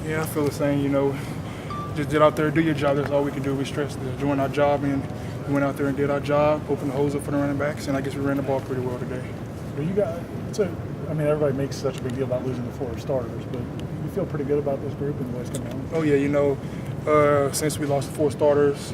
Yeah, I feel the same. Just get out there, do your job. That's all we can do. We stress doing our job, and we went out there and did our job, opened the holes up for the running backs, and I guess we ran the ball pretty well today. But you got everybody makes such a big deal about losing the 4 starters, but you feel pretty good about this group and the way it's coming on? Oh yeah, since we lost 4 starters,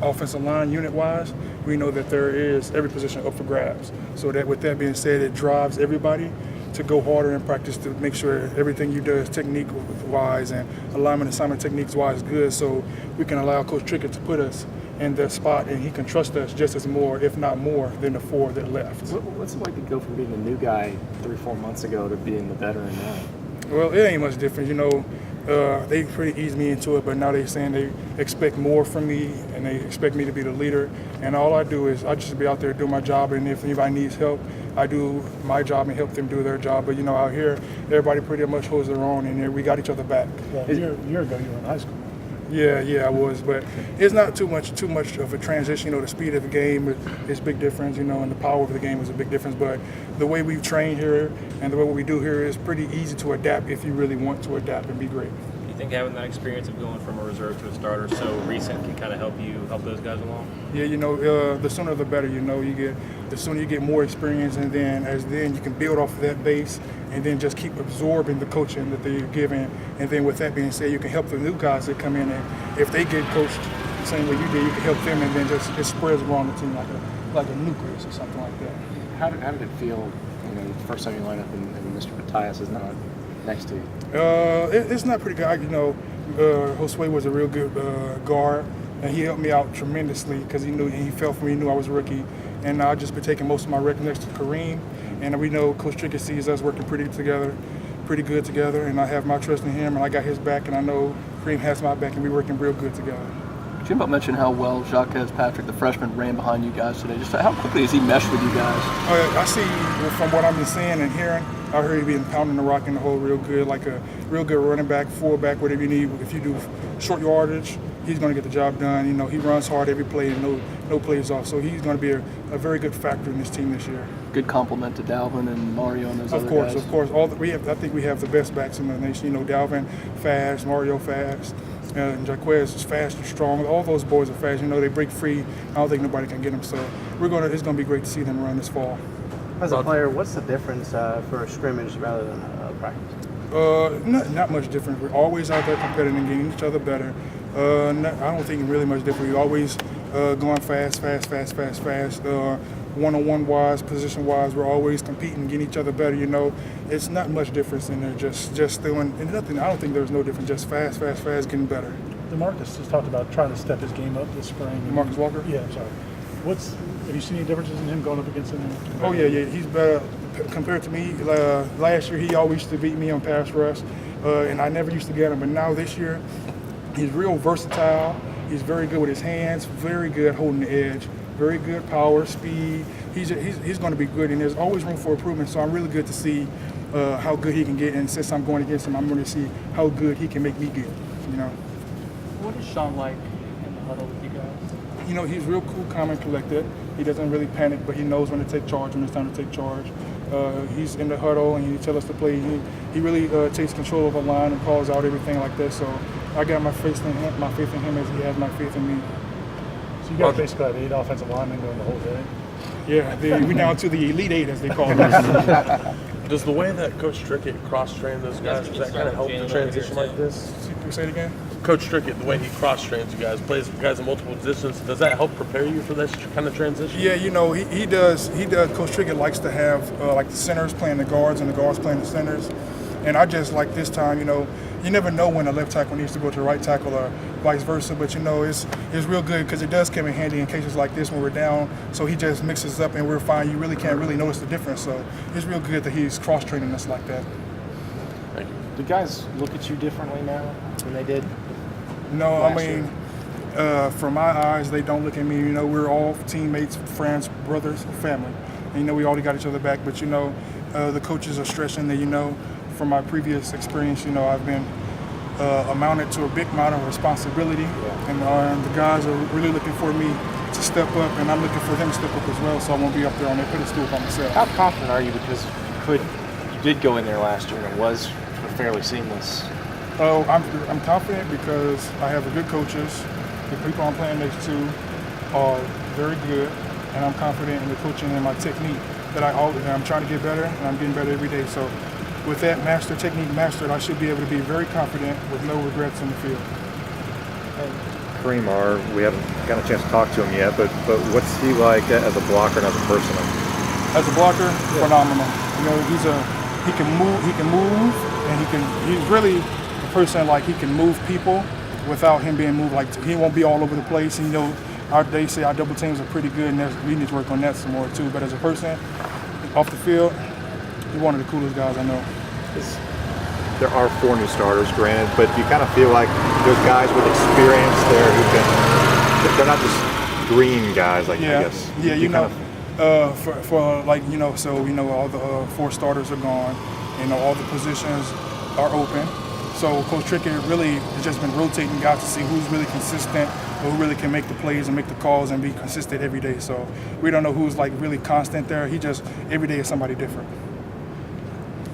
offensive line unit-wise, we know that there is every position up for grabs. So that, with that being said, it drives everybody to go harder in practice to make sure everything you do is technique-wise and alignment assignment techniques-wise good, so we can allow Coach Trickett to put us in that spot, and he can trust us just as more, if not more, than the 4 that left. What's it like to go from being the new guy 3-4 months ago to being the veteran now? Well, it ain't much different. They pretty eased me into it, but now they're saying they expect more from me, and they expect me to be the leader. And all I do is I just be out there do my job, and if anybody needs help, I do my job and help them do their job. But out here, everybody pretty much holds their own, and we got each other back. Well, a year ago you were in high school. Yeah, I was, but it's not too much of a transition. The speed of the game is a big difference, and the power of the game is a big difference. But the way we've trained here and the way what we do here is pretty easy to adapt if you really want to adapt and be great. Do you think having that experience of going from a reserve to a starter so recent can kind of help those guys along? Yeah, the sooner the better. The sooner you get more experience, and then you can build off of that base, and then just keep absorbing the coaching that they're giving. And then with that being said, you can help the new guys that come in, and if they get coached the same way you did, you can help them, and then it spreads around the team like a nucleus or something like that. How did it feel, the first time you line up and Mr. Matthias is not next to you? It's not pretty good. Josue was a real good guard, and he helped me out tremendously because he felt for me. He knew I was a rookie, and I just been taking most of my reps next to Kareem, and we know Coach Trickett sees us working pretty good together, and I have my trust in him, and I got his back, and I know Kareem has my back, and we're working real good together. Jim mentioned how well Jacques Patrick, the freshman, ran behind you guys today. Just how quickly has he meshed with you guys? I see from what I've been seeing and hearing, I heard he been pounding the rock in the hole real good, like a real good running back, fullback, whatever you need. If you do short yardage, he's going to get the job done. He runs hard every play and no plays off. So he's going to be a very good factor in this team this year. Good compliment to Dalvin and Mario and those other guys. Of course. I think we have the best backs in the nation. Dalvin fast, Mario fast. And Jaquez is fast and strong. All those boys are fast. They break free. I don't think nobody can get them. So it's going to be great to see them run this fall. As a player, what's the difference for a scrimmage rather than a practice? Not much different. We're always out there competing and getting each other better. I don't think really much different. We're always going fast. One-on-one wise, position wise, we're always competing, getting each other better. It's not much difference in there. Just doing nothing. I don't think there's no difference. Just fast, getting better. DeMarcus just talked about trying to step his game up this spring. DeMarcus Walker? Yeah, I'm sorry. Have you seen any differences in him going up against him? Oh yeah. He's better compared to me. Last year he always used to beat me on pass rush, and I never used to get him. But now this year, he's real versatile. He's very good with his hands. Very good holding the edge. Very good power, speed. He's going to be good, and there's always room for improvement. So I'm really good to see how good he can get. And since I'm going against him, I'm going to see how good he can make me get. What is Sean like in the huddle with you guys? He's real cool, calm, and collected. He doesn't really panic, but he knows when to take charge when it's time to take charge. He's in the huddle, and he tells us to play. He really takes control of a line and calls out everything like that. So I got my faith in him as he has my faith in me. So you guys basically have 8 offensive linemen going the whole day? Yeah, we're down to the Elite 8, as they call us. Does the way that Coach Trickett cross-trained those guys, does that kind of help the transition like this? Say it again? Coach Trickett, the way he cross-trains you guys, plays guys in multiple positions, does that help prepare you for this kind of transition? Yeah, he does. Coach Trickett likes to have like the centers playing the guards and the guards playing the centers. And I just like this time, you never know when a left tackle needs to go to the right tackle or vice versa, but it's real good because it does come in handy in cases like this when we're down. So he just mixes up and we're fine. You really can't really notice the difference. So it's real good that he's cross-training us like that. Thank you. Do guys look at you differently now than they did? No, from my eyes, they don't look at me. We're all teammates, friends, brothers, family. And, we already got each other back, but, the coaches are stressing that, from my previous experience, I've been amounted to a big amount of responsibility, and the guys are really looking for me to step up, and I'm looking for them to step up as well, so I won't be up there on their pedestal by myself. How confident are you, because you did go in there last year and it was fairly seamless? Oh, I'm confident because I have good coaches. The people I'm playing next to are very good, and I'm confident in the coaching and my technique that I'm trying to get better, and I'm getting better every day. So with that technique mastered, I should be able to be very confident with no regrets on the field. Kareem Marr, we haven't got a chance to talk to him yet, but what's he like as a blocker and as a person? As a blocker, phenomenal. You know, he can move, and he's really a person like he can move people without him being moved. Like he won't be all over the place. And, you know, they say our double teams are pretty good, and we need to work on that some more too. But as a person, off the field, he's one of the coolest guys I know. There are 4 new starters, granted, but do you kind of feel like there's guys with experience there who they're not just green guys, like I guess. Yeah, you know, for like, you know, so, you know, all the 4 starters are gone, you know, all the positions are open. So Coach Trickett really has just been rotating guys to see who's really consistent, who really can make the plays and make the calls and be consistent every day. So we don't know who's like really constant there. Every day is somebody different.